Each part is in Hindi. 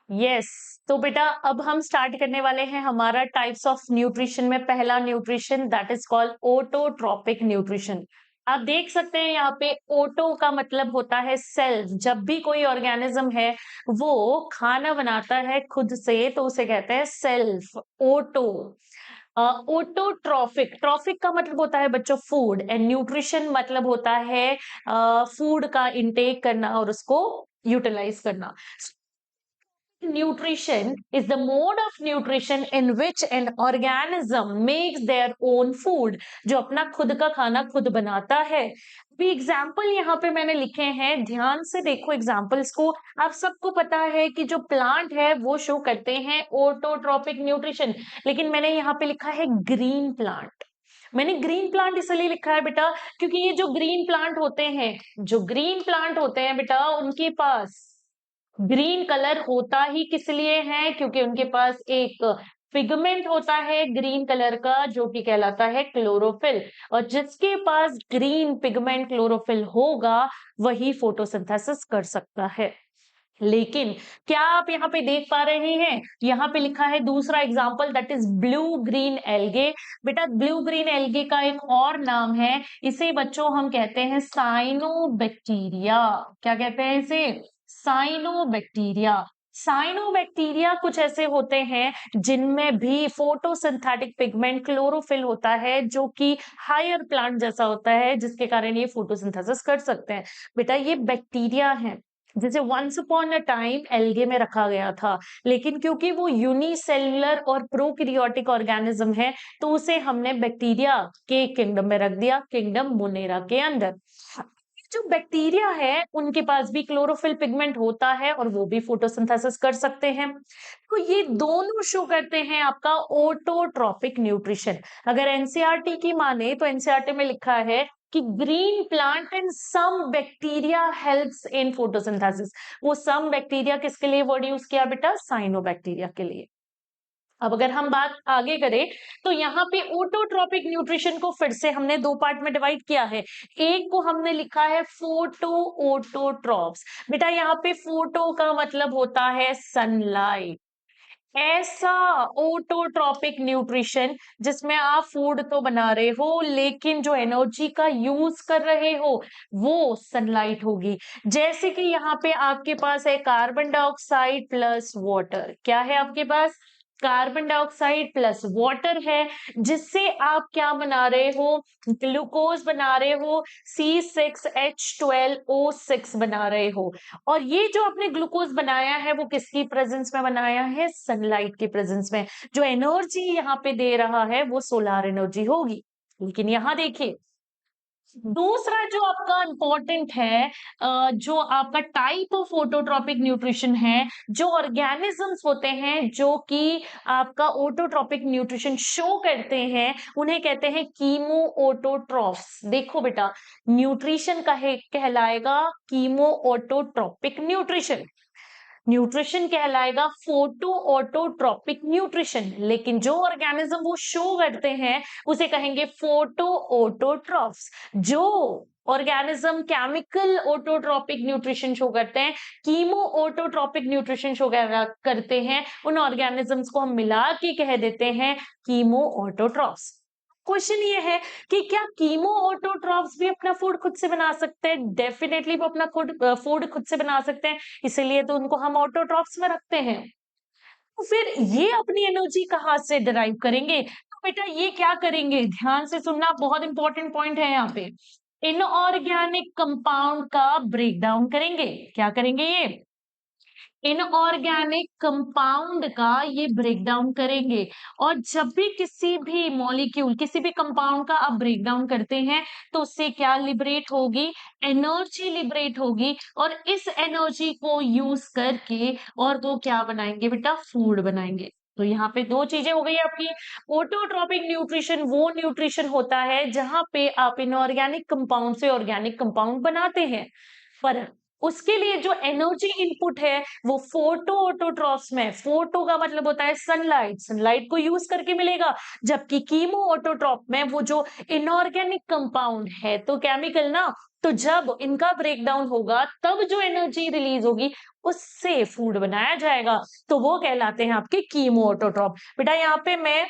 यस। तो बेटा अब हम स्टार्ट करने वाले हैं हमारा टाइप्स ऑफ न्यूट्रिशन में पहला nutrition that is called autotrophic nutrition. आप देख सकते हैं यहाँ पे ओटो का मतलब होता है सेल्फ। जब भी कोई ऑर्गेनिज्म है वो खाना बनाता है खुद से तो उसे कहते हैं सेल्फ ओटो। ओटोट्रॉफिक, ट्रॉफिक का मतलब होता है बच्चों फूड, एंड न्यूट्रिशन मतलब होता है फूड का इंटेक करना और उसको यूटिलाइज करना। Nutrition is the mode of nutrition in which an organism makes their own food, जो अपना खुद का खाना खुद बनाता है। अभी एग्जाम्पल यहाँ पे मैंने लिखे हैं, ध्यान से देखो एग्जाम्पल्स को। आप सबको पता है कि जो प्लांट है वो शो करते हैं ऑटोट्रॉपिक न्यूट्रिशन, लेकिन मैंने यहाँ पे लिखा है ग्रीन प्लांट। मैंने ग्रीन प्लांट इसलिए लिखा है बेटा क्योंकि ये जो ग्रीन प्लांट होते हैं, जो ग्रीन प्लांट होते हैं बेटा, उनके पास ग्रीन कलर होता ही किस लिए है, क्योंकि उनके पास एक पिगमेंट होता है ग्रीन कलर का जो कि कहलाता है क्लोरोफिल, और जिसके पास ग्रीन पिगमेंट क्लोरोफिल होगा वही फोटोसिंथेसिस कर सकता है। लेकिन क्या आप यहाँ पे देख पा रहे हैं, यहाँ पे लिखा है दूसरा example that is blue green algae. बेटा ब्लू ग्रीन एल्गे का एक और नाम है, इसे बच्चों हम कहते हैं साइनोबैक्टीरिया। क्या कहते हैं इसे? साइनोबैक्टीरिया। साइनोबैक्टीरिया कुछ ऐसे होते हैं जिनमें भी फोटोसिंथेटिक पिगमेंट क्लोरोफिल होता है जो कि हायर प्लांट जैसा होता है, जिसके कारण ये फोटोसिंथेसिस कर सकते हैं। बेटा ये बैक्टीरिया है जैसे once upon a time algae में रखा गया था, लेकिन क्योंकि वो यूनिसेल्युलर और प्रोकैरियोटिक ऑर्गेनिज्म है तो उसे हमने बैक्टीरिया के किंगडम में रख दिया, किंगडम मोनेरा के अंदर। जो बैक्टीरिया है उनके पास भी क्लोरोफिल पिगमेंट होता है और वो भी फोटोसिंथेसिस कर सकते हैं। तो ये दोनों शो करते हैं आपका ऑटोट्रॉपिक न्यूट्रिशन। अगर एनसीईआरटी की माने तो एनसीईआरटी में लिखा है कि green plant and some bacteria helps in photosynthesis. वो सम बैक्टीरिया किसके लिए वर्ड यूज किया बेटा? साइनोबैक्टीरिया के लिए। अब अगर हम बात आगे करें तो यहाँ पे ऑटोट्रॉपिक न्यूट्रिशन को फिर से हमने दो पार्ट में डिवाइड किया है। एक को हमने लिखा है फोटो ऑटोट्रॉप्स। बेटा यहाँ पे फोटो का मतलब होता है सनलाइट। ऐसा ऑटोट्रॉपिक न्यूट्रिशन जिसमें आप फूड तो बना रहे हो लेकिन जो एनर्जी का यूज कर रहे हो वो सनलाइट होगी। जैसे कि यहाँ पे आपके पास है कार्बन डाइऑक्साइड प्लस वाटर। क्या है आपके पास? कार्बन डाइऑक्साइड प्लस वाटर है, जिससे आप क्या बना रहे हो? ग्लूकोज बना रहे हो, C6H12O6 बना रहे हो। और ये जो आपने ग्लूकोज बनाया है वो किसकी प्रेजेंस में बनाया है? सनलाइट की प्रेजेंस में। जो एनर्जी यहाँ पे दे रहा है वो सोलर एनर्जी होगी। लेकिन यहाँ देखिए दूसरा जो आपका इंपॉर्टेंट है, जो आपका टाइप ऑफ ऑटोट्रॉपिक न्यूट्रिशन है, जो ऑर्गेनिजम्स होते हैं जो कि आपका ऑटोट्रॉपिक न्यूट्रिशन शो करते हैं उन्हें कहते हैं कीमो ऑटोट्रॉफ्स। देखो बेटा न्यूट्रिशन कहलाएगा कीमो ऑटोट्रॉपिक न्यूट्रिशन, न्यूट्रिशन कहलाएगा फोटो ऑटोट्रॉपिक न्यूट्रिशन, लेकिन जो ऑर्गेनिज्म वो शो करते हैं उसे कहेंगे फोटो ऑटोट्रॉफ्स। जो organism chemical autotrophic nutrition show करते हैं, कीमो ऑटोट्रॉपिक न्यूट्रिशन शो करते हैं, उन ऑर्गेनिजम्स को हम मिला के कह देते हैं कीमो ऑटोट्रॉफ्स। क्वेश्चन ये है कि क्या कीमो ऑटोट्रॉफ्स भी अपना फूड खुद से बना सकते हैं? डेफिनेटली वो अपना फूड खुद से बना सकते हैं, इसीलिए तो उनको हम ऑटोट्रॉफ्स में रखते हैं। तो फिर ये अपनी एनर्जी कहाँ से डिराइव करेंगे? तो बेटा ये क्या करेंगे, ध्यान से सुनना, बहुत इंपॉर्टेंट पॉइंट है यहाँ पे। इनऑर्गेनिक कंपाउंड का ब्रेक डाउन करेंगे। क्या करेंगे? ये इनऑर्गेनिक कंपाउंड का ये ब्रेक डाउन करेंगे। और जब भी किसी भी मॉलिक्यूल, किसी भी कंपाउंड का आप ब्रेक डाउन करते हैं तो उससे क्या लिबरेट होगी? एनर्जी लिबरेट होगी, और इस एनर्जी को यूज करके और वो क्या बनाएंगे बेटा? फूड बनाएंगे। तो यहाँ पे दो चीजें हो गई आपकी। ऑटोट्रॉपिक न्यूट्रिशन वो न्यूट्रिशन होता है जहां पे आप इनऑर्गेनिक कंपाउंड से ऑर्गेनिक कंपाउंड बनाते हैं, पर उसके लिए जो एनर्जी इनपुट है वो फोटो ऑटोट्रॉफ्स में, फोटो का मतलब होता है सनलाइट, सनलाइट को यूज करके मिलेगा। जबकि कीमो ऑटोट्रॉप में वो जो इनऑर्गेनिक कंपाउंड है, तो केमिकल ना, तो जब इनका ब्रेकडाउन होगा तब जो एनर्जी रिलीज होगी उससे फूड बनाया जाएगा, तो वो कहलाते हैं आपके कीमो ऑटोट्रॉप। बेटा यहाँ पे मैं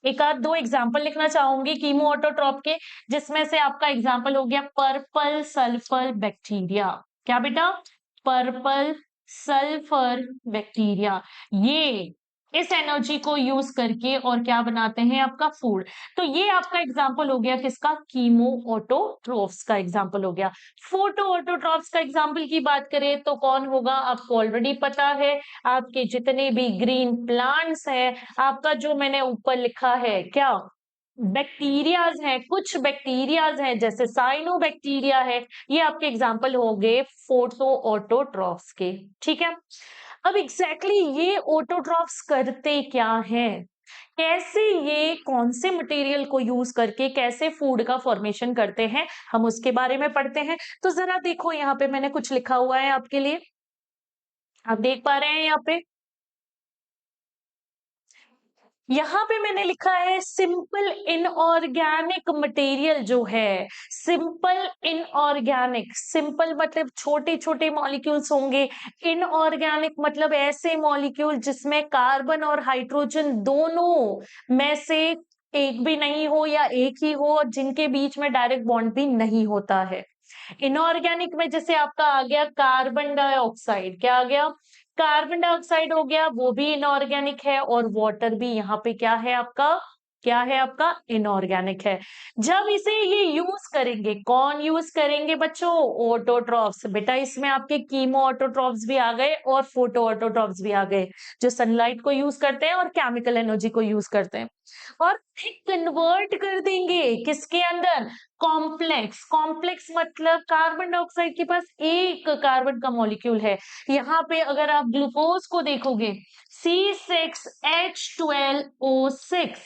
एक आध दो एग्जाम्पल लिखना चाहूंगी कीमो ऑटोट्रॉप के, जिसमें से आपका एग्जाम्पल हो गया पर्पल सल्फर बैक्टीरिया। क्या बेटा? Purple sulphur bacteria. ये इस एनर्जी को यूज करके और क्या बनाते हैं? आपका फूड। तो ये आपका एग्जाम्पल हो गया किसका? कीमो ऑटोट्रॉफ्स का एग्जाम्पल हो गया। फोटो ऑटोट्रॉफ्स का एग्जाम्पल की बात करें तो कौन होगा? आपको ऑलरेडी पता है, आपके जितने भी ग्रीन प्लांट्स है, आपका जो मैंने ऊपर लिखा है क्या, बैक्टीरियाज हैं, कुछ बैक्टीरियाज हैं जैसे साइनोबैक्टीरिया है, ये आपके एग्जाम्पल हो गए फोटो ऑटोट्रॉफ्स के। ठीक है, अब एग्जैक्टली ये ऑटोट्रॉफ्स करते क्या हैं, कैसे ये कौन से मटेरियल को यूज करके कैसे फूड का फॉर्मेशन करते हैं, हम उसके बारे में पढ़ते हैं। तो जरा देखो यहाँ पे मैंने कुछ लिखा हुआ है आपके लिए, आप देख पा रहे हैं यहाँ पे? यहाँ पे मैंने लिखा है सिंपल इनऑर्गेनिक मटेरियल जो है, सिंपल इनऑर्गेनिक, सिंपल मतलब छोटे छोटे मॉलिक्यूल्स होंगे, इनऑर्गेनिक मतलब ऐसे मॉलिक्यूल जिसमें कार्बन और हाइड्रोजन दोनों में से एक भी नहीं हो या एक ही हो, जिनके बीच में डायरेक्ट बॉन्ड भी नहीं होता है। इनऑर्गेनिक में जैसे आपका आ गया कार्बन डाइऑक्साइड, क्या आ गया? कार्बन डाइऑक्साइड हो गया, वो भी इनऑर्गेनिक है, और वाटर भी यहाँ पे क्या है आपका? क्या है आपका? इनऑर्गेनिक है। जब इसे ये यूज करेंगे, कौन यूज करेंगे बच्चों? ऑटोट्रॉफ्स। बेटा इसमें आपके कीमो ऑटोट्रॉफ्स भी आ गए और फोटो ऑटोट्रॉफ्स भी आ गए, जो सनलाइट को यूज करते हैं और केमिकल एनर्जी को यूज करते हैं, और फिर कन्वर्ट कर देंगे किसके अंदर? कॉम्प्लेक्स। कॉम्प्लेक्स मतलब कार्बन डाइऑक्साइड के पास एक कार्बन का मॉलिक्यूल है, यहाँ पे अगर आप ग्लूकोज को देखोगे C6H12O6,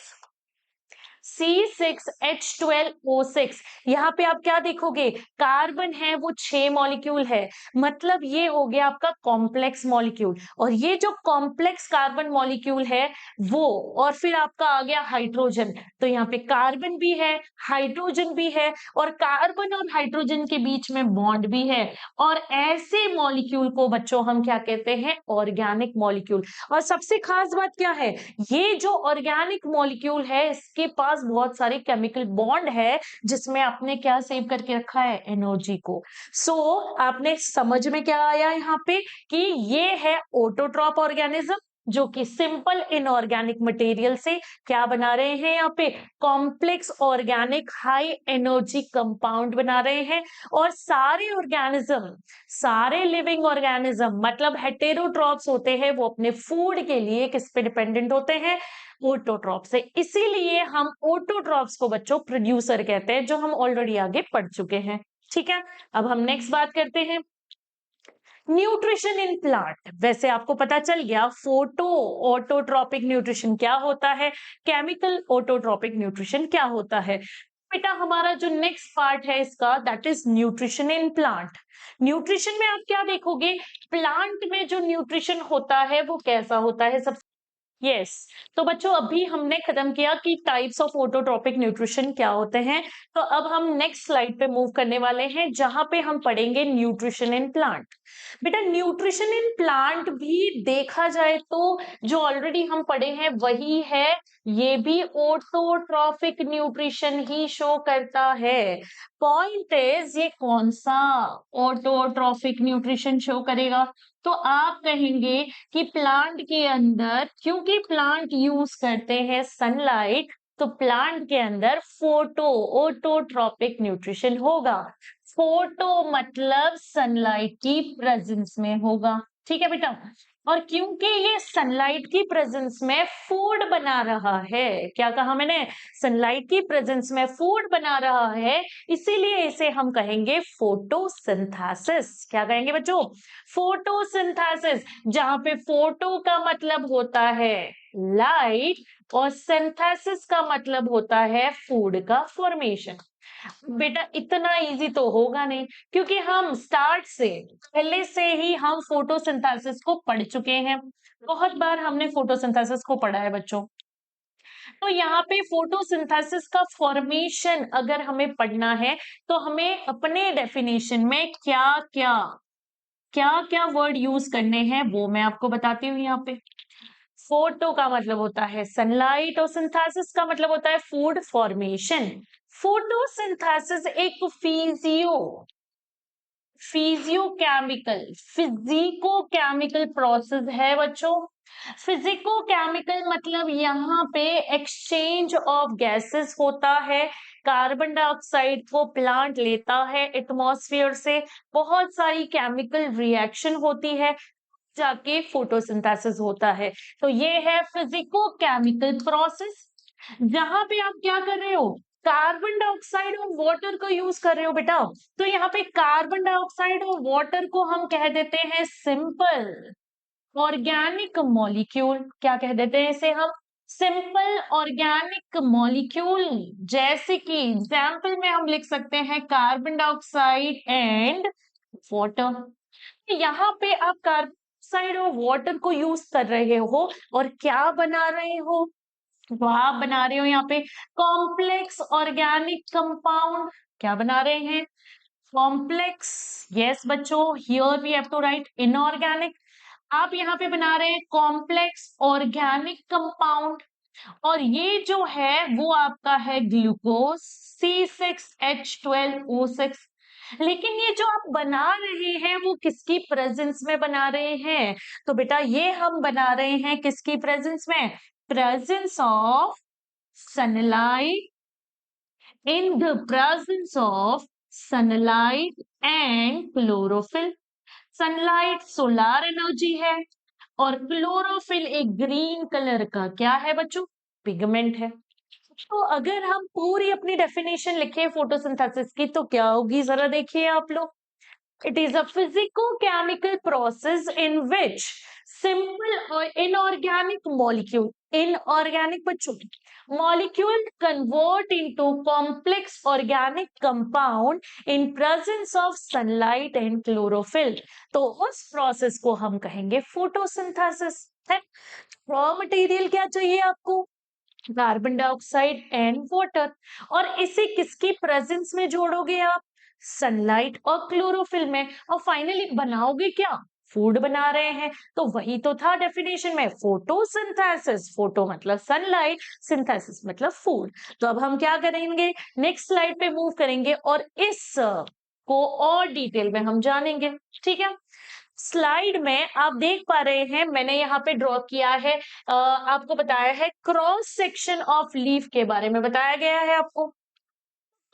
C6H12O6, यहाँ पे आप क्या देखोगे? कार्बन है वो 6 मॉलिक्यूल है, मतलब ये हो गया आपका कॉम्प्लेक्स मॉलिक्यूल, और ये जो कॉम्प्लेक्स कार्बन मॉलिक्यूल है वो, और फिर आपका आ गया हाइड्रोजन, तो यहाँ पे कार्बन भी है, हाइड्रोजन भी है, और कार्बन और हाइड्रोजन के बीच में बॉन्ड भी है, और ऐसे मॉलिक्यूल को बच्चों हम क्या कहते हैं? Organic molecule. और सबसे खास बात क्या है, ये जो ऑर्गेनिक मॉलिक्यूल है इसके पास बहुत सारे केमिकल बॉन्ड है, जिसमें आपने क्या सेव करके रखा है? एनर्जी को। सो आपने समझ में क्या आया यहाँ पे कि ये है ऑटोट्रॉप ऑर्गेनिज्म, जो कि सिंपल इनऑर्गेनिक मटेरियल से क्या बना रहे हैं? यहाँ पे complex organic high energy compound बना रहे हैं। और सारे ऑर्गेनिज्म, सारे लिविंग ऑर्गेनिज्म मतलब हेटेरोट्रॉप्स होते हैं, वो अपने फूड के लिए किस पे डिपेंडेंट होते हैं? ऑटोट्रॉप से। इसीलिए हम ऑटोट्रॉप्स को बच्चों प्रोड्यूसर कहते हैं, जो हम ऑलरेडी आगे पढ़ चुके हैं। ठीक है, अब हम नेक्स्ट बात करते हैं न्यूट्रिशन इन प्लांट। वैसे आपको पता चल गया फोटो ऑटोट्रॉपिक न्यूट्रिशन क्या होता है, केमिकल ऑटोट्रॉपिक न्यूट्रिशन क्या होता है। बेटा हमारा जो नेक्स्ट पार्ट है इसका, that is nutrition in plant. Nutrition में आप क्या देखोगे? प्लांट में जो न्यूट्रिशन होता है वो कैसा होता है? सब यस तो बच्चों अभी हमने खत्म किया कि टाइप्स ऑफ ऑटोट्रॉपिक न्यूट्रिशन क्या होते हैं। तो अब हम नेक्स्ट स्लाइड पे मूव करने वाले हैं, जहां पे हम पढ़ेंगे न्यूट्रिशन इन प्लांट। बेटा न्यूट्रिशन इन प्लांट भी देखा जाए तो जो ऑलरेडी हम पढ़े हैं वही है, ये भी ऑटोट्रॉपिक न्यूट्रिशन ही शो करता है। पॉइंट इज ये कौन सा ऑटोट्रॉपिक न्यूट्रिशन शो करेगा? तो आप कहेंगे कि प्लांट के अंदर, क्योंकि प्लांट यूज करते हैं सनलाइट, तो प्लांट के अंदर फोटो ऑटोट्रॉपिक न्यूट्रिशन होगा। फोटो मतलब सनलाइट की प्रेजेंस में होगा। ठीक है बेटा, और क्योंकि ये सनलाइट की प्रेजेंस में फूड बना रहा है, क्या कहा मैंने? सनलाइट की प्रेजेंस में फूड बना रहा है, इसीलिए इसे हम कहेंगे फोटोसिंथेसिस। क्या कहेंगे बच्चों? फोटोसिंथेसिस, जहां पे फोटो का मतलब होता है लाइट और सिंथेसिस का मतलब होता है फूड का फॉर्मेशन। बेटा इतना इजी तो होगा नहीं, क्योंकि हम स्टार्ट से पहले से ही हम फोटोसिंथेसिस को पढ़ चुके हैं, बहुत बार हमने फोटोसिंथेसिस को पढ़ा है बच्चों। तो यहाँ पे फोटोसिंथेसिस का फॉर्मेशन अगर हमें पढ़ना है तो हमें अपने डेफिनेशन में क्या क्या वर्ड यूज करने हैं वो मैं आपको बताती हूँ। यहाँ पे फोटो का मतलब होता है सनलाइट और सिंथेसिस का मतलब होता है फूड फॉर्मेशन। फोटोसिंथेसिस एक फिजिको केमिकल प्रोसेस है बच्चों। फिजिको केमिकल मतलब यहाँ पे एक्सचेंज ऑफ गैसेस होता है। कार्बन डाइऑक्साइड को प्लांट लेता है एटमॉस्फेयर से, बहुत सारी केमिकल रिएक्शन होती है, जाके फोटोसिंथेसिस होता है। तो ये है फिजिको केमिकल प्रोसेस, जहां पे आप क्या कर रहे हो, कार्बन डाइऑक्साइड और वाटर को यूज कर रहे हो बेटा। तो यहाँ पे कार्बन डाइऑक्साइड और वाटर को हम कह देते हैं सिंपल ऑर्गेनिक मॉलिक्यूल। क्या कह देते हैं इसे हम? Simple organic molecule. जैसे कि एग्जाम्पल में हम लिख सकते हैं कार्बन डाइऑक्साइड एंड वाटर। यहाँ पे आप कार्बन डाइऑक्साइड और वाटर को यूज कर रहे हो और क्या बना रहे हो? तो आप बना रहे हो यहाँ पे कॉम्प्लेक्स ऑर्गेनिक कंपाउंड। क्या बना रहे हैं? कॉम्प्लेक्स। यस बच्चों, here we have to write inorganic. आप यहाँ पे बना रहे हैं कॉम्प्लेक्स ऑर्गेनिक कंपाउंड, और ये जो है वो आपका है ग्लूकोज C6H12O6। लेकिन ये जो आप बना रहे हैं वो किसकी प्रेजेंस में बना रहे हैं? तो बेटा ये हम बना रहे हैं किसकी प्रेजेंस में? Presence of sunlight, in the presence of sunlight and chlorophyll। Sunlight solar energy है और क्लोरोफिल एक ग्रीन कलर का क्या है बच्चों? पिगमेंट है। तो अगर हम पूरी अपनी डेफिनेशन लिखें फोटोसिंथेसिस की तो क्या होगी, जरा देखिए आप लोग। It is a physico-chemical process in which simple or inorganic inorganic बच्चों, molecule convert into complex organic compound in presence of sunlight and chlorophyll। तो उस प्रोसेस को हम कहेंगे फोटोसिंथेसिस है। रॉ मटेरियल क्या चाहिए आपको? कार्बन डाइऑक्साइड एंड वाटर, और इसे किसकी प्रेजेंस में जोड़ोगे आप? सनलाइट और क्लोरोफिल में, और फाइनली बनाओगे क्या? फूड बना रहे हैं। तो वही तो था डेफिनेशन में, फोटोसिंथेसिस। फोटो मतलब सनलाइट, सिंथेसिस मतलब फूड। तो अब हम क्या करेंगे, नेक्स्ट स्लाइड पे मूव करेंगे और इस को और डिटेल में हम जानेंगे। ठीक है, स्लाइड में आप देख पा रहे हैं मैंने यहाँ पे ड्रॉ किया है, आपको बताया है क्रॉस सेक्शन ऑफ लीफ के बारे में बताया गया है आपको।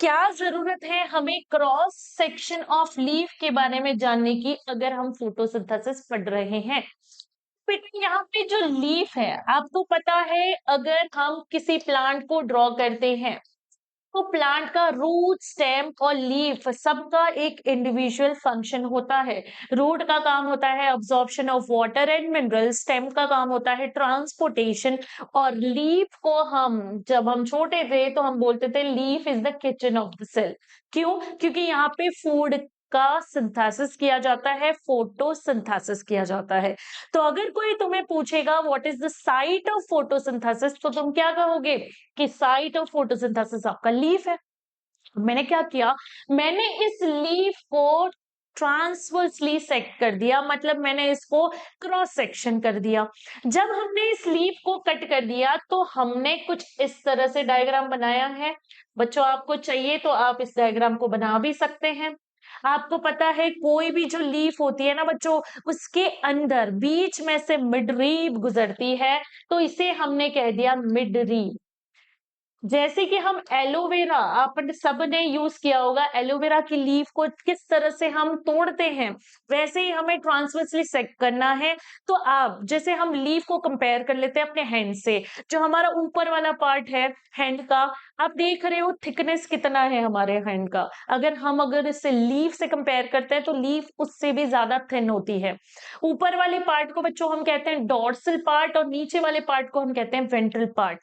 क्या जरूरत है हमें क्रॉस सेक्शन ऑफ लीफ के बारे में जानने की अगर हम फोटोसिंथेसिस पढ़ रहे हैं? बेटा यहाँ पे जो लीफ है आपको पता है, अगर हम किसी प्लांट को ड्रॉ करते हैं तो प्लांट का रूट, स्टेम और लीफ सबका एक इंडिविजुअल फंक्शन होता है। रूट का काम होता है absorption of water and mineral, stem का काम होता है ट्रांसपोर्टेशन, और लीफ को हम जब हम छोटे थे तो हम बोलते थे leaf is the kitchen of the cell. क्यों? क्योंकि यहाँ पे फूड का सिंथेसिस किया जाता है, फोटोसिंथेसिस किया जाता है। तो अगर कोई तुम्हें पूछेगा what is the site of photosynthesis, तो तुम क्या कहोगे कि साइट ऑफ फोटोसिंथेसिस आपका लीफ है। मैंने क्या किया, मैंने इस लीफ को ट्रांसवर्सली सेक्ट कर दिया, मतलब मैंने इसको क्रॉस सेक्शन कर दिया। जब हमने इस लीफ को कट कर दिया तो हमने कुछ इस तरह से डायग्राम बनाया है। बच्चों आपको चाहिए तो आप इस डायग्राम को बना भी सकते हैं। आपको पता है कोई भी जो लीफ होती है ना बच्चों, उसके अंदर बीच में से मिड रीब गुजरती है, तो इसे हमने कह दिया मिड रीब। जैसे कि हम एलोवेरा, आपने सब ने यूज किया होगा, एलोवेरा की लीफ को किस तरह से हम तोड़ते हैं, वैसे ही हमें ट्रांसवर्सली सेक करना है। तो आप जैसे हम लीफ को कंपेयर कर लेते हैं अपने हैंड से, जो हमारा ऊपर वाला पार्ट है हैंड का, आप देख रहे हो थिकनेस कितना है हमारे हैंड का। अगर इससे लीफ से कंपेयर करते हैं तो लीफ उससे भी ज्यादा थिन होती है। ऊपर वाले पार्ट को बच्चों हम कहते हैं डॉर्सल पार्ट और नीचे वाले पार्ट को हम कहते हैं वेंट्रल पार्ट।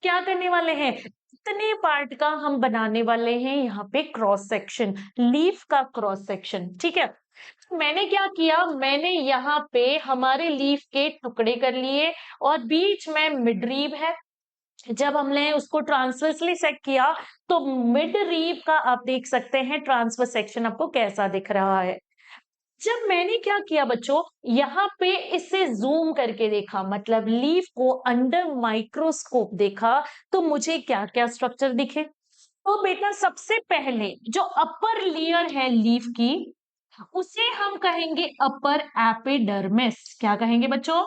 क्या करने वाले हैं, इतने पार्ट का हम बनाने वाले हैं यहाँ पे क्रॉस सेक्शन, लीफ का क्रॉस सेक्शन। ठीक है, मैंने क्या किया, मैंने यहाँ पे हमारे लीफ के टुकड़े कर लिए और बीच में मिडरीब है, जब हमने उसको ट्रांसवर्सली सेक किया तो मिड रीप का आप देख सकते हैं ट्रांसवर्स सेक्शन आपको कैसा दिख रहा है। जब मैंने क्या किया बच्चों, यहाँ पे इसे जूम करके देखा, मतलब लीफ को अंडर माइक्रोस्कोप देखा, तो मुझे क्या क्या स्ट्रक्चर दिखे। तो बेटा सबसे पहले जो अपर लेयर है लीफ की, उसे हम कहेंगे अपर एपिडर्मिस। क्या कहेंगे बच्चों?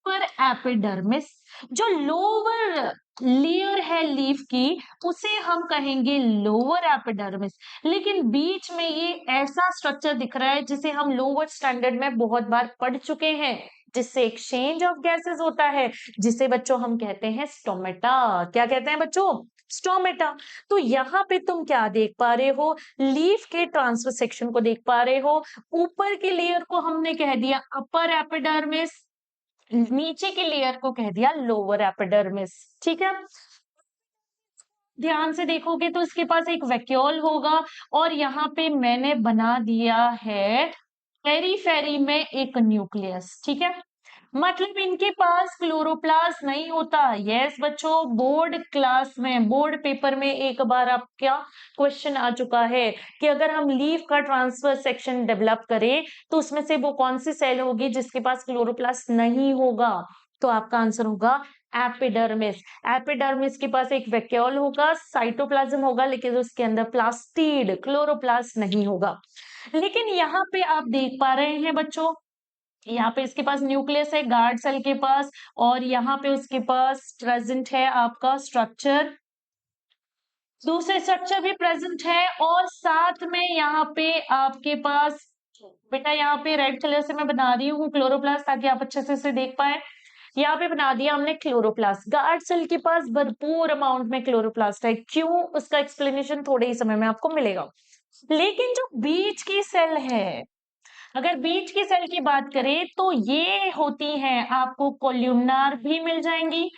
Upper epidermis. जो लोअर लेयर है लीफ की, उसे हम कहेंगे लोअर एपिडर्मिस। लेकिन बीच में ये ऐसा स्ट्रक्चर दिख रहा है जिसे हम लोअर स्टैंडर्ड में बहुत बार पढ़ चुके हैं, जिससे एक्सचेंज ऑफ गैसेस होता है, जिसे बच्चों हम कहते हैं स्टोमेटा। क्या कहते हैं बच्चों? स्टोमेटा। तो यहाँ पे तुम क्या देख पा रहे हो? लीफ के ट्रांसफर सेक्शन को देख पा रहे हो। ऊपर के लेयर को हमने कह दिया अपर एपिडर्मिस, नीचे के लेयर को कह दिया लोअर एपिडर्मिस। ठीक है, ध्यान से देखोगे तो इसके पास एक वैक्यूल होगा, और यहाँ पे मैंने बना दिया है पेरीफेरी में एक न्यूक्लियस। ठीक है, मतलब इनके पास क्लोरोप्लास्ट नहीं होता। यस बच्चों, बोर्ड क्लास में, बोर्ड पेपर में एक बार आपका क्वेश्चन आ चुका है कि अगर हम लीफ का ट्रांसफर सेक्शन डेवलप करें तो उसमें से वो कौन सी सेल होगी जिसके पास क्लोरोप्लास्ट नहीं होगा। तो आपका आंसर होगा एपिडर्मिस। एपिडर्मिस के पास एक वैक्यूल होगा, साइटोप्लाज्म होगा, लेकिन उसके अंदर प्लास्टिड, क्लोरोप्लास्ट नहीं होगा। लेकिन यहाँ पे आप देख पा रहे हैं बच्चों, यहाँ पे इसके पास न्यूक्लियस है गार्ड सेल के पास, और यहाँ पे उसके पास प्रेजेंट है आपका स्ट्रक्चर, दूसरे स्ट्रक्चर भी प्रेजेंट है, और साथ में यहाँ पे आपके पास, बेटा यहाँ पे रेड कलर से मैं बना रही हूँ क्लोरोप्लास्ट ताकि आप अच्छे से इसे देख पाए। यहाँ पे बना दिया हमने क्लोरोप्लास्ट। गार्ड सेल के पास भरपूर अमाउंट में क्लोरोप्लास्ट है। क्यों? उसका एक्सप्लेनेशन थोड़े ही समय में आपको मिलेगा। लेकिन जो बीच की सेल है, अगर बीच की सेल की बात करें तो ये होती हैं, आपको कोल्यूमनार भी मिल जाएंगी,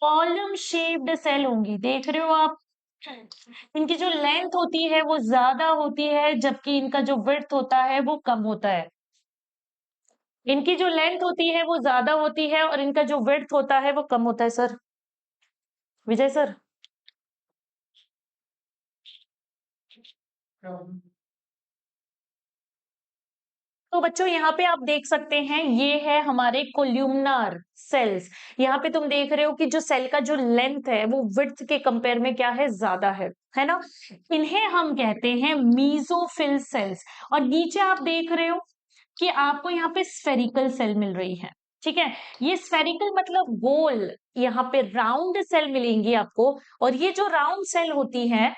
कॉलम शेप्ड सेल होंगी। देख रहे हो आप, इनकी जो लेंथ होती है वो ज्यादा होती है, जबकि इनका जो विड्थ होता है वो कम होता है। इनकी जो लेंथ होती है वो ज्यादा होती है और इनका जो विड्थ होता है वो कम होता है। सर विजय सर, तो बच्चों यहाँ पे आप देख सकते हैं ये है हमारे कोल्यूमनार सेल्स। यहाँ पे तुम देख रहे हो कि जो सेल का जो लेंथ है वो विड्थ के कंपेयर में क्या है, ज्यादा है ना। इन्हें हम कहते हैं मीजोफिल सेल्स। और नीचे आप देख रहे हो कि आपको यहाँ पे स्फेरिकल सेल मिल रही है। ठीक है, ये स्फेरिकल मतलब गोल, यहाँ पे राउंड सेल मिलेंगी आपको। और ये जो राउंड सेल होती है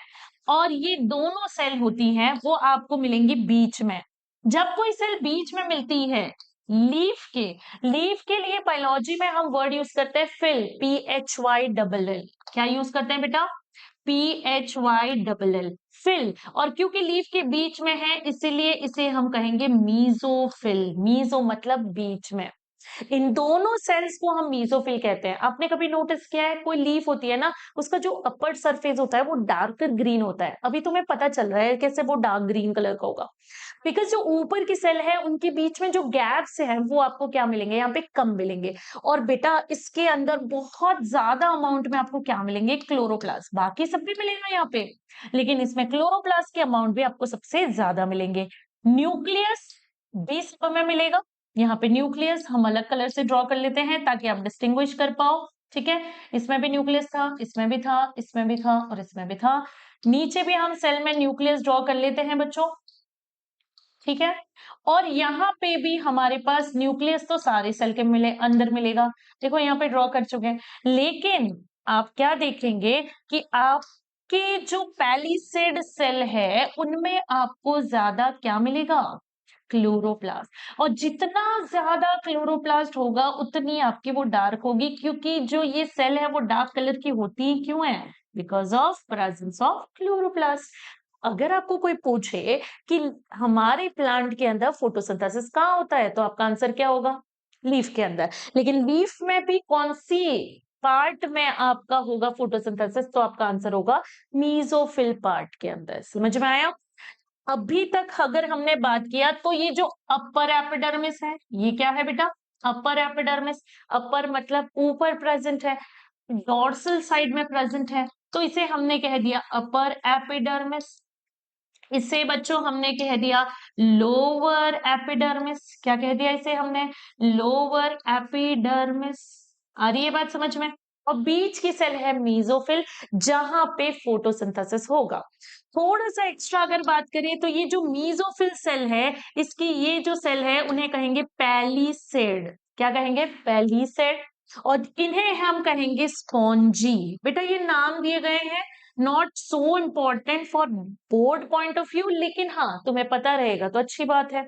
और ये दोनों सेल होती हैं वो आपको मिलेंगी बीच में। जब कोई सेल बीच में मिलती है लीफ के लिए बायोलॉजी में हम वर्ड यूज करते हैं फिल, PHY, क्या यूज करते हैं बेटा? PHY, फिल। और क्योंकि लीफ के बीच में है इसीलिए इसे हम कहेंगे मीजोफिल। मीजो मतलब बीच में। इन दोनों सेल्स को हम मीजोफिल कहते हैं। आपने कभी नोटिस किया है, कोई लीफ होती है ना, उसका जो अपर सरफेस होता है वो डार्कर ग्रीन होता है। अभी तुम्हें पता चल रहा है कैसे वो डार्क ग्रीन कलर का होगा, बिकॉज जो ऊपर की सेल है उनके बीच में जो गैप्स है वो आपको क्या मिलेंगे, यहाँ पे कम मिलेंगे। और बेटा इसके अंदर बहुत ज्यादा अमाउंट में आपको क्या मिलेंगे, क्लोरोप्लास्ट। बाकी सब भी मिलेगा यहाँ पे, लेकिन इसमें क्लोरोप्लास्ट के अमाउंट भी आपको सबसे ज्यादा मिलेंगे। न्यूक्लियस भी सब में मिलेगा। यहाँ पे न्यूक्लियस हम अलग कलर से ड्रॉ कर लेते हैं ताकि आप डिस्टिंग्विश कर पाओ। ठीक है, इसमें भी न्यूक्लियस था, इसमें भी था, इसमें भी था, और इसमें भी था। नीचे भी हम सेल में न्यूक्लियस ड्रॉ कर लेते हैं बच्चों। ठीक है, और यहाँ पे भी हमारे पास न्यूक्लियस तो सारे सेल के मिले अंदर मिलेगा। देखो यहाँ पे ड्रॉ कर चुके हैं, लेकिन आप क्या देखेंगे कि आपके जो पैलिसेड सेल है उनमें आपको ज्यादा क्या मिलेगा, क्लोरोप्लास्ट। और जितना ज्यादा क्लोरोप्लास्ट होगा उतनी आपकी वो डार्क होगी, क्योंकि जो ये सेल है वो डार्क कलर की होती ही क्यों है, because of presence of chloroplast. अगर आपको कोई पूछे कि हमारे प्लांट के अंदर फोटोसिंथेसिस कहाँ होता है, तो आपका आंसर क्या होगा, लीफ के अंदर। लेकिन लीफ में भी कौन सी पार्ट में आपका होगा फोटोसिंथेसिस, तो आपका आंसर होगा मीजोफिल पार्ट के अंदर। समझ में आया? अभी तक अगर हमने बात किया तो ये जो अपर एपिडर्मिस है, ये क्या है बेटा, अपर एपिडर्मिस। अपर मतलब ऊपर प्रेजेंट है। डॉर्सल साइड में प्रेजेंट है, तो इसे हमने कह दिया अपर एपिडर्मिस। इसे बच्चों हमने कह दिया लोअर एपिडर्मिस। क्या कह दिया इसे हमने? Lower epidermis. आ रही है बात समझ में? और बीच की सेल है मीजोफिल, जहां पे फोटोसिंथेसिस होगा। थोड़ा सा एक्स्ट्रा अगर बात करें तो ये जो मीजोफिल सेल है, इसकी ये जो सेल है उन्हें कहेंगे पैलीसेड। क्या कहेंगे? पैलीसेड। और इन्हें हम कहेंगे स्पॉन्जी। बेटा ये नाम दिए गए हैं, not so important for board point of view, लेकिन हाँ तुम्हें पता रहेगा तो अच्छी बात है।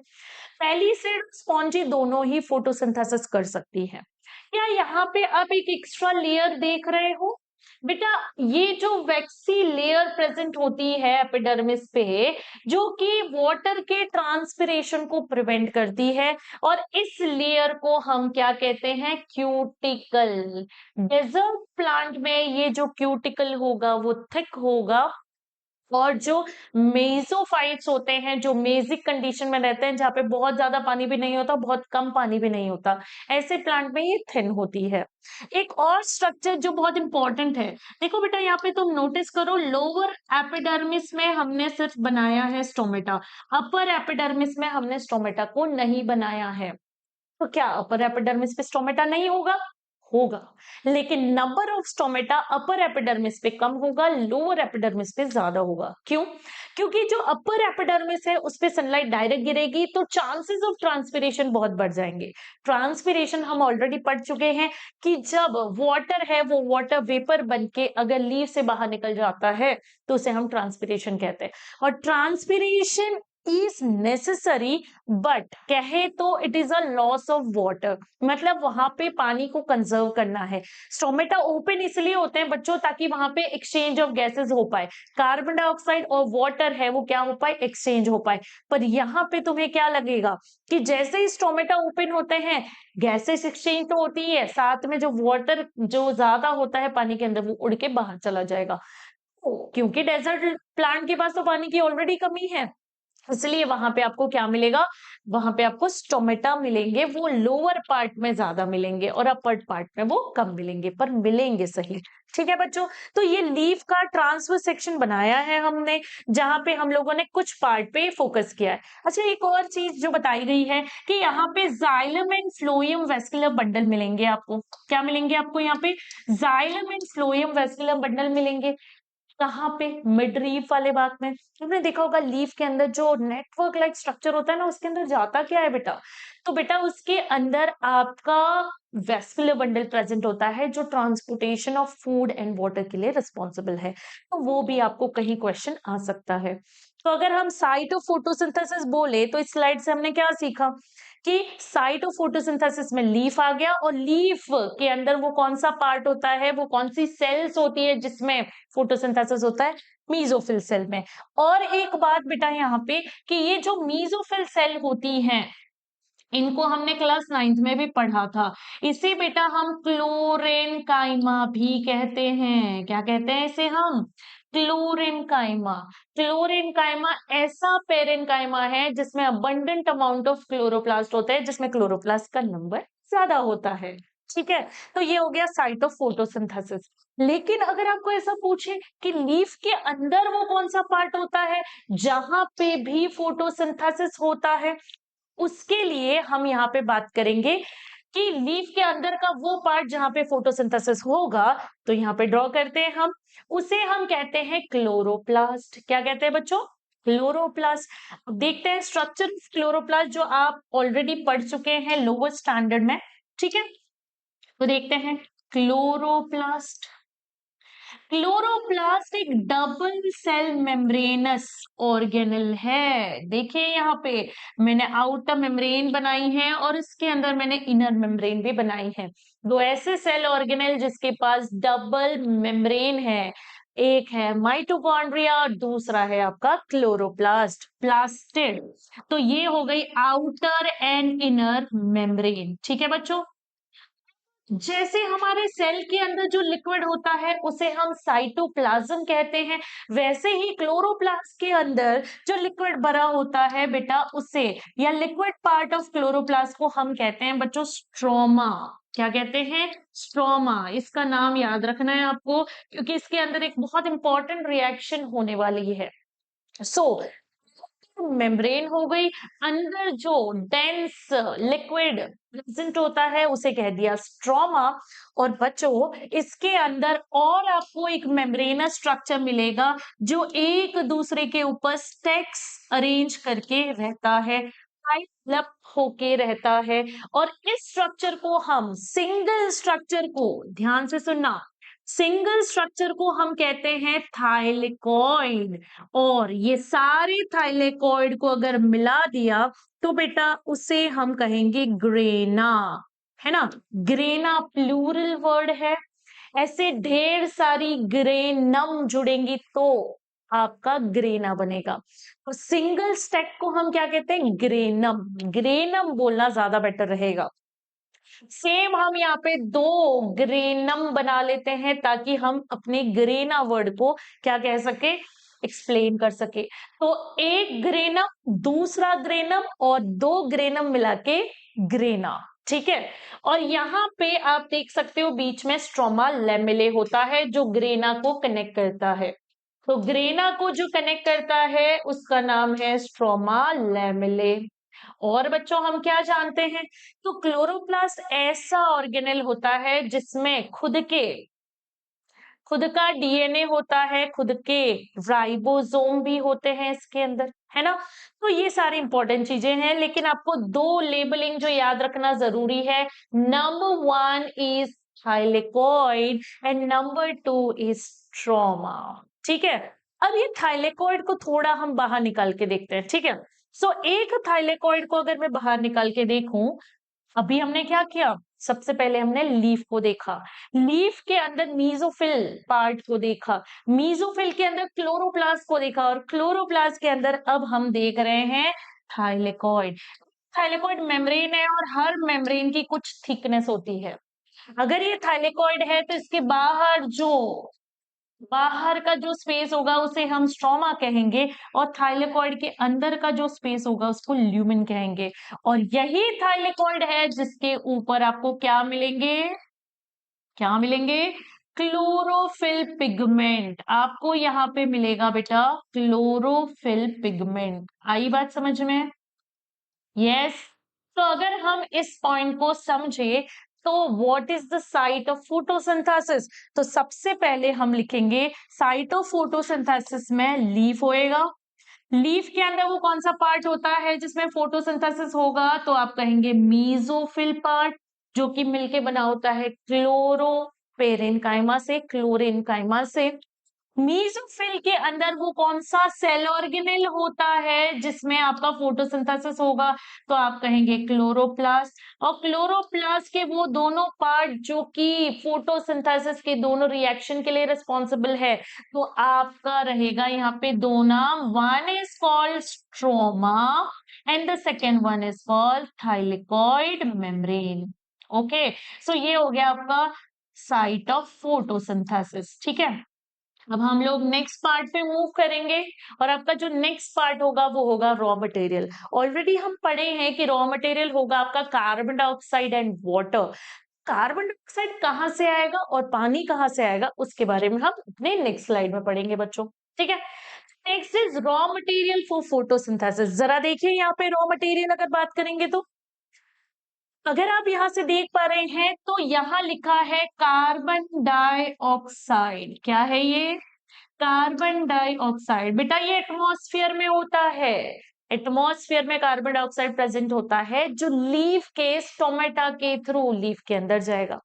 पैलीसेड स्पॉन्जी दोनों ही फोटोसिंथेसिस कर सकती है। क्या यहाँ पे आप एक एक्स्ट्रा लेयर देख रहे हो? बेटा ये जो वैक्सी लेयर प्रेजेंट होती है एपिडर्मिस पे, जो कि वाटर के ट्रांसपिरेशन को प्रिवेंट करती है, और इस लेयर को हम क्या कहते हैं? क्यूटिकल। डेजर्ट प्लांट में ये जो क्यूटिकल होगा वो थिक होगा, और जो मेसोफाइट्स होते हैं, जो मेजिक कंडीशन में रहते हैं, जहाँ पे बहुत ज्यादा पानी भी नहीं होता, बहुत कम पानी भी नहीं होता, ऐसे प्लांट में ये थिन होती है। एक और स्ट्रक्चर जो बहुत इंपॉर्टेंट है, देखो बेटा यहाँ पे तुम नोटिस करो, लोअर एपिडर्मिस में हमने सिर्फ बनाया है स्टोमेटा, अपर एपिडर्मिस में हमने स्टोमेटा को नहीं बनाया है। तो क्या अपर एपिडर्मिस पे स्टोमेटा नहीं होगा? होगा, लेकिन number of stomata upper epidermis पे कम होगा, लोअर एपिडर्मिस पे ज्यादा होगा। क्यों? क्योंकि जो अपर एपिडर्मिस है उस पे सनलाइट डायरेक्ट गिरेगी, तो चांसेस ऑफ ट्रांसपिरेशन बहुत बढ़ जाएंगे। ट्रांसपिरेशन हम ऑलरेडी पढ़ चुके हैं कि जब वाटर है वो वाटर वेपर बन के अगर लीव से बाहर निकल जाता है तो उसे हम ट्रांसपिरेशन कहते हैं। और ट्रांसपिरेशन इज नेसेसरी, बट कहे तो it is a loss of water, मतलब वहां पे पानी को कंजर्व करना है। स्टोमेटा ओपन इसलिए होते हैं बच्चों ताकि वहां पे एक्सचेंज ऑफ गैसेस हो पाए, कार्बन डाइऑक्साइड और वाटर है वो क्या हो पाए? एक्सचेंज हो पाए। पर यहाँ पे तुम्हें क्या लगेगा कि जैसे ही स्टोमेटा ओपन होते हैं गैसेस एक्सचेंज तो होती है, साथ में जो वाटर जो ज्यादा होता है पानी के अंदर वो उड़ के बाहर चला जाएगा। क्योंकि डेजर्ट प्लांट के पास तो पानी की ऑलरेडी कमी है, इसलिए वहां पे आपको क्या मिलेगा? वहां पे आपको स्टोमेटा मिलेंगे, वो लोअर पार्ट में ज्यादा मिलेंगे और अपर पार्ट में वो कम मिलेंगे, पर मिलेंगे सही। ठीक है बच्चों, तो ये लीफ का ट्रांसवर्स सेक्शन बनाया है हमने, जहां पे हम लोगों ने कुछ पार्ट पे फोकस किया है। अच्छा एक और चीज जो बताई गई है कि यहाँ पे xylem and phloem vascular bundle मिलेंगे आपको। क्या मिलेंगे आपको यहाँ पे? Xylem and phloem vascular bundle मिलेंगे। कहाँ पे? मिड लीफ वाले भाग में। तुमने देखा होगा लीफ के अंदर जो नेटवर्क लाइक स्ट्रक्चर होता है ना, उसके अंदर जाता क्या है बेटा? तो बेटा उसके अंदर आपका वेस्कुलर बंडल प्रेजेंट होता है, जो transportation of food and water के लिए रिस्पॉन्सिबल है। तो वो भी आपको कहीं क्वेश्चन आ सकता है। तो अगर हम साइट ऑफ फोटोसिंथेसिस बोले तो इस स्लाइड से हमने क्या सीखा कि साइट ऑफ फोटोसिंथेसिस में लीफ आ गया, और लीफ के अंदर वो कौन सा पार्ट होता है, वो कौन सी सेल्स होती है जिसमें फोटोसिंथेसिस होता है? मीजोफिल सेल में। और एक बात बेटा यहाँ पे कि ये जो मीजोफिल सेल होती हैं, इनको हमने क्लास 9th में भी पढ़ा था। इसे बेटा हम क्लोरेनकाइमा भी कहते हैं। क्या कहते हैं इसे हम? क्लोरेनकाइमा। क्लोरेनकाइमा ऐसा पेरेनकाइमा है जिसमें अबंडेंट अमाउंट ऑफ क्लोरोप्लास्ट होते हैं, जिसमें क्लोरोप्लास्ट का नंबर ज्यादा होता है। ठीक है, तो ये हो गया साइट ऑफ फोटोसिंथेसिस। लेकिन अगर आपको ऐसा पूछे कि लीफ के अंदर वो कौन सा पार्ट होता है जहां पे भी फोटोसिंथेसिस होता है, उसके लिए हम यहाँ पे बात करेंगे कि लीफ के अंदर का वो पार्ट जहां पे फोटोसिंथेसिस होगा। तो यहाँ पे ड्रॉ करते हैं हम, उसे हम कहते हैं क्लोरोप्लास्ट। क्या कहते हैं बच्चों? क्लोरोप्लास्ट। अब देखते हैं स्ट्रक्चर ऑफ क्लोरोप्लास्ट, जो आप ऑलरेडी पढ़ चुके हैं लोअर स्टैंडर्ड में। ठीक है, तो देखते हैं क्लोरोप्लास्ट। क्लोरोप्लास्ट एक डबल सेल मेम्ब्रेनस ऑर्गेनल है। देखिए यहाँ पे मैंने आउटर मेम्ब्रेन बनाई है और इसके अंदर मैंने इनर मेम्ब्रेन भी बनाई है। दो ऐसे सेल ऑर्गेनल जिसके पास डबल मेम्ब्रेन है, एक है माइटोकॉन्ड्रिया और दूसरा है आपका क्लोरोप्लास्ट, प्लास्टिड। तो ये हो गई आउटर एंड इनर मेम्ब्रेन। ठीक है बच्चों, जैसे हमारे सेल के अंदर जो लिक्विड होता है उसे हम साइटोप्लाज्म कहते हैं, वैसे ही क्लोरोप्लास्ट के अंदर जो लिक्विड भरा होता है बेटा, उसे या लिक्विड पार्ट ऑफ क्लोरोप्लास्ट को हम कहते हैं बच्चों स्ट्रोमा। क्या कहते हैं? स्ट्रोमा। इसका नाम याद रखना है आपको, क्योंकि इसके अंदर एक बहुत इंपॉर्टेंट रिएक्शन होने वाली है। सो मेम्ब्रेन हो गई, अंदर जो डेंस लिक्विड प्रेजेंट होता है उसे कह दिया स्ट्रोमा। और बच्चों, इसके अंदर और आपको एक मेम्ब्रेनस स्ट्रक्चर मिलेगा जो एक दूसरे के ऊपर स्टैक्स अरेंज करके रहता है, पाइप होके रहता है। और इस स्ट्रक्चर को हम सिंगल स्ट्रक्चर को, ध्यान से सुनना, सिंगल स्ट्रक्चर को हम कहते हैं थाइलेकॉइड। और ये सारे थाइलेकॉइड को अगर मिला दिया तो बेटा उसे हम कहेंगे ग्रेना, है ना? ग्रेना प्लूरल वर्ड है। ऐसे ढेर सारी ग्रेनम जुड़ेंगी तो आपका ग्रेना बनेगा। तो सिंगल स्टैक को हम क्या कहते हैं? ग्रेनम। ग्रेनम बोलना ज्यादा बेटर रहेगा। सेम हम यहाँ पे दो ग्रेनम बना लेते हैं ताकि हम अपने ग्रेना वर्ड को क्या कह सके? एक्सप्लेन कर सके। तो एक ग्रेनम, दूसरा ग्रेनम और दो ग्रेनम मिला के ग्रेना। ठीक है। और यहाँ पे आप देख सकते हो बीच में स्ट्रोमा लेमिले होता है जो ग्रेना को कनेक्ट करता है। तो ग्रेना को जो कनेक्ट करता है उसका नाम है स्ट्रोमा लेमिले। और बच्चों हम क्या जानते हैं? तो क्लोरोप्लास्ट ऐसा ऑर्गेनेल होता है जिसमें खुद का डीएनए होता है, खुद के राइबोसोम भी होते हैं इसके अंदर, है ना? तो ये सारी इंपॉर्टेंट चीजें हैं, लेकिन आपको दो लेबलिंग जो याद रखना जरूरी है। Number 1 is thylakoid and number 2 is trauma. ठीक है। अब ये थाइलेकॉइड को थोड़ा हम बाहर निकाल के देखते हैं। ठीक है। सो एक थाइलेकॉइड को अगर मैं बाहर निकाल के देखूं, अभी हमने क्या किया? सबसे पहले हमने लीफ को देखा, लीफ के अंदर मीजोफिल पार्ट को देखा, मीजोफिल के अंदर क्लोरोप्लास्ट को देखा, और क्लोरोप्लास्ट के अंदर अब हम देख रहे हैं थाइलेकॉइड। थाइलेकॉइड मेम्ब्रेन है और हर मेम्ब्रेन की कुछ थिकनेस होती है। अगर ये थाइलेकॉइड है तो इसके बाहर का जो स्पेस होगा उसे हम स्ट्रोमा कहेंगे, और थाइलेकॉइड के अंदर का जो स्पेस होगा उसको ल्यूमेन कहेंगे। और यही थाइलेकॉइड है जिसके ऊपर आपको क्या मिलेंगे? क्या मिलेंगे? Chlorophyll pigment. आपको यहाँ पे मिलेगा बेटा क्लोरोफिल पिगमेंट। आई बात समझ में? यस। तो अगर हम इस पॉइंट को समझे तो what is the site of photosynthesis? तो सबसे पहले हम लिखेंगे साइट ऑफ फोटोसिंथेसिस में लीफ होएगा। लीफ के अंदर वो कौन सा पार्ट होता है जिसमें फोटोसिंथेसिस होगा? तो आप कहेंगे मीजोफिल पार्ट, जो कि मिलके बना होता है क्लोरोपेरेनकाइमा से, क्लोरेनकाइमा से। मीजोफिल के अंदर वो कौन सा सेल ऑर्गेनेल होता है जिसमें आपका फोटोसिंथेसिस होगा? तो आप कहेंगे क्लोरोप्लास्ट। और क्लोरोप्लास्ट के वो दोनों पार्ट जो कि फोटोसिंथेसिस के दोनों रिएक्शन के लिए रिस्पॉन्सिबल है, तो आपका रहेगा यहाँ पे दो नाम, one is called stroma and the second one is called thylakoid membrane. Okay. So ये हो गया आपका साइट ऑफ फोटोसिंथेसिस। ठीक है। अब हम लोग नेक्स्ट पार्ट पे मूव करेंगे, और आपका जो नेक्स्ट पार्ट होगा वो होगा रॉ मटेरियल। ऑलरेडी हम पढ़े हैं कि रॉ मटेरियल होगा आपका carbon dioxide and water. Carbon dioxide कहाँ से आएगा और पानी कहाँ से आएगा उसके बारे में हम अपने नेक्स्ट स्लाइड में पढ़ेंगे बच्चों। ठीक है। Next is raw material for photosynthesis. जरा देखिए यहाँ पे रॉ मटेरियल अगर बात करेंगे तो अगर आप यहां से देख पा रहे हैं तो यहाँ लिखा है कार्बन डाइऑक्साइड। क्या है ये? Carbon dioxide. बेटा ये एटमॉस्फेयर में होता है, एटमॉस्फेयर में कार्बन डाइऑक्साइड प्रेजेंट होता है जो लीफ के स्टोमेटा के थ्रू लीफ के अंदर जाएगा।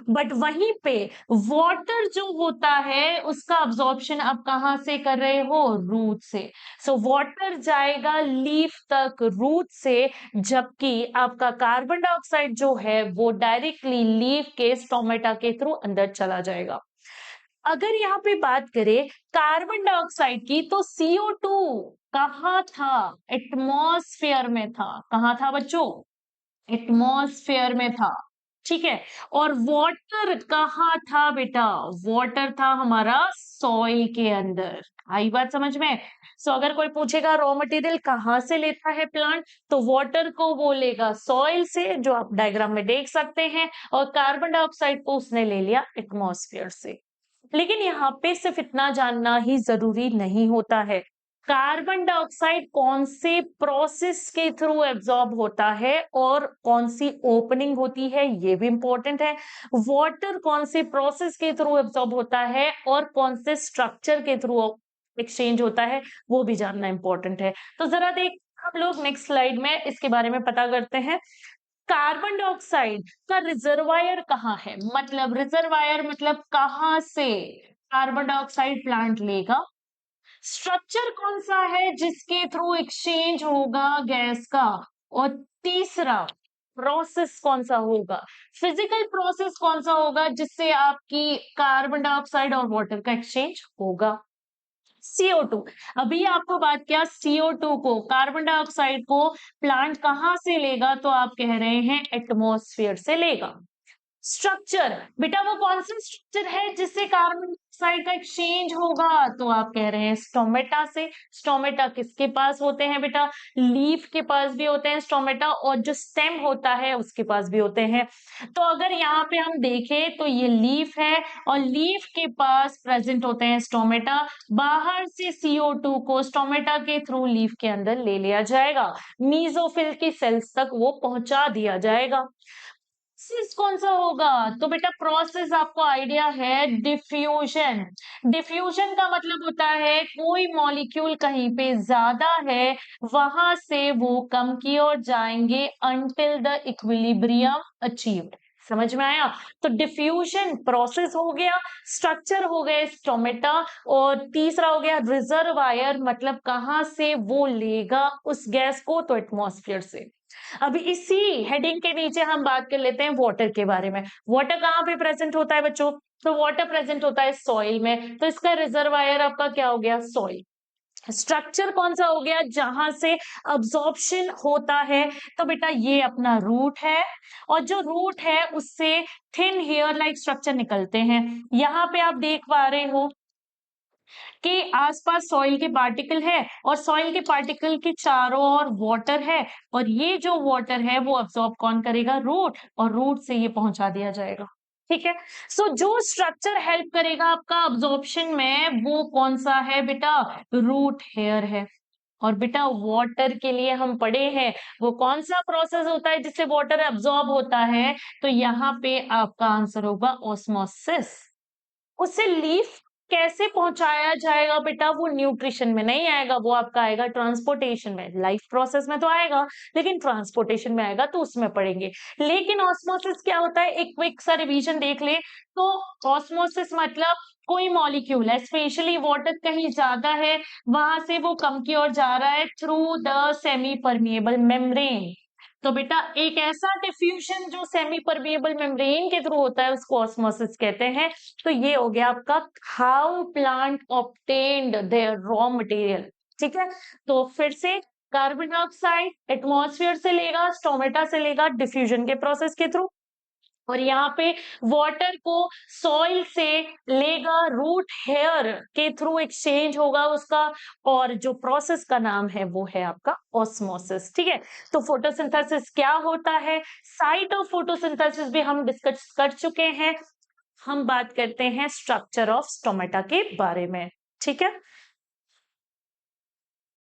बट वहीं पे वाटर जो होता है उसका अब्जॉर्प्शन आप कहां से कर रहे हो? रूट से। सो वाटर जाएगा लीफ तक रूट से, जबकि आपका कार्बन डाइऑक्साइड जो है वो डायरेक्टली लीफ के स्टोमेटा के थ्रू अंदर चला जाएगा। अगर यहाँ पे बात करें कार्बन डाइऑक्साइड की तो CO2 कहाँ था? एटमॉस्फेयर में था। कहाँ था बच्चों? एटमॉस्फेयर में था। ठीक है। और वाटर कहाँ था बेटा? वाटर था हमारा सॉइल के अंदर। आई बात समझ में? सो अगर कोई पूछेगा रॉ मटेरियल कहाँ से लेता है प्लांट, तो वाटर को बोलेगा सॉइल से, जो आप डायग्राम में देख सकते हैं, और कार्बन डाइऑक्साइड को उसने ले लिया एटमॉस्फेयर से। लेकिन यहाँ पे सिर्फ इतना जानना ही जरूरी नहीं होता है। कार्बन डाइऑक्साइड कौन से प्रोसेस के थ्रू एब्जॉर्ब होता है और कौन सी ओपनिंग होती है, ये भी इंपॉर्टेंट है। वाटर कौन से प्रोसेस के थ्रू एब्जॉर्ब होता है और कौन से स्ट्रक्चर के थ्रू एक्सचेंज होता है, वो भी जानना इंपॉर्टेंट है। तो जरा देख हम लोग नेक्स्ट स्लाइड में इसके बारे में पता करते हैं। कार्बन डाइऑक्साइड का रिजर्वायर कहाँ है? मतलब रिजर्वायर मतलब कहाँ से कार्बन डाइऑक्साइड प्लांट लेगा। स्ट्रक्चर कौन सा है जिसके थ्रू एक्सचेंज होगा गैस का। और तीसरा प्रोसेस कौन सा होगा, फिजिकल प्रोसेस कौन सा होगा जिससे आपकी कार्बन डाइऑक्साइड और वाटर का एक्सचेंज होगा। CO2, अभी आपको बात किया CO2 को, कार्बन डाइऑक्साइड को प्लांट कहां से लेगा, तो आप कह रहे हैं एटमॉस्फेयर से लेगा। स्ट्रक्चर, बेटा वो कौन सा स्ट्रक्चर है जिससे कार्बन डाइऑक्साइड का एक्सचेंज होगा, तो आप कह रहे हैं स्टोमेटा से। स्टोमेटा किसके पास होते हैं बेटा? लीफ के पास भी होते हैं स्टोमेटा, और जो स्टेम होता है उसके पास भी होते हैं। तो अगर यहाँ पे हम देखें तो ये लीफ है, और लीफ के पास प्रेजेंट होते हैं स्टोमेटा। बाहर से CO2 को स्टोमेटा के थ्रू लीफ के अंदर ले लिया जाएगा, मीजोफिल की सेल्स तक वो पहुंचा दिया जाएगा। प्रोसेस कौन सा होगा, तो बेटा प्रोसेस आपको आइडिया है, डिफ्यूजन। डिफ्यूजन का मतलब होता है कोई मॉलिक्यूल कहीं पे ज्यादा है, वहां से वो कम की ओर जाएंगे अंटिल द इक्विलिब्रियम अचीव्ड। समझ में आया? तो डिफ्यूजन प्रोसेस हो गया, स्ट्रक्चर हो गए स्टोमेटा, और तीसरा हो गया रिजर्वायर, मतलब कहां से वो लेगा उस गैस को, तो एटमॉस्फेयर से। अभी इसी हेडिंग के नीचे हम बात कर लेते हैं वाटर के बारे में। वाटर कहाँ पे प्रेजेंट होता है बच्चों? तो वाटर प्रेजेंट होता है सॉइल में, तो इसका रिजर्वायर आपका क्या हो गया? सॉइल। स्ट्रक्चर कौन सा हो गया जहां से अब्जॉर्प्शन होता है, तो बेटा ये अपना रूट है, और जो रूट है उससे थिन हेयर लाइक स्ट्रक्चर निकलते हैं। यहाँ पे आप देख पा रहे हो के आसपास सॉइल के पार्टिकल है, और सॉइल के पार्टिकल के चारों ओर वाटर है, और ये जो वाटर है वो अब्सॉर्ब कौन करेगा? रूट, और रूट से ये पहुंचा दिया जाएगा। ठीक है। सो जो स्ट्रक्चर हेल्प करेगा आपका अब्जॉर्प्शन में, वो कौन सा है बेटा? रूट हेयर है। और बेटा वाटर के लिए हम पढ़े हैं वो कौन सा प्रोसेस होता है जिससे वाटर अब्सॉर्ब होता है, तो यहाँ पे आपका आंसर होगा ऑस्मोसिस। उसे लीफ कैसे पहुंचाया जाएगा बेटा? वो न्यूट्रिशन में नहीं आएगा, वो आपका आएगा ट्रांसपोर्टेशन में। लाइफ प्रोसेस में तो आएगा, लेकिन ट्रांसपोर्टेशन में आएगा तो उसमें पढ़ेंगे। लेकिन ऑस्मोसिस क्या होता है, एक क्विक सा रिवीजन देख ले तो। ऑस्मोसिस मतलब कोई मॉलिक्यूल है, स्पेशली वाटर कहीं ज्यादा है, वहां से वो कम की ओर जा रहा है through the semi permeable membrane. तो बेटा एक ऐसा डिफ्यूजन जो सेमी परमिएबल मेम्ब्रेन के थ्रू होता है उसको ऑस्मोसिस कहते हैं। तो ये हो गया आपका how plant obtained their raw material. ठीक है। तो फिर से कार्बन डाइऑक्साइड एटमॉस्फेयर से लेगा, स्टोमेटा से लेगा डिफ्यूजन के प्रोसेस के थ्रू, और यहाँ पे वाटर को सॉइल से लेगा, रूट हेयर के थ्रू एक्सचेंज होगा उसका, और जो प्रोसेस का नाम है वो है आपका ऑस्मोसिस। ठीक है। तो फोटोसिंथेसिस क्या होता है, साइट ऑफ फोटोसिंथेसिस भी हम डिस्कस कर चुके हैं। हम बात करते हैं स्ट्रक्चर ऑफ स्टोमेटा के बारे में। ठीक है।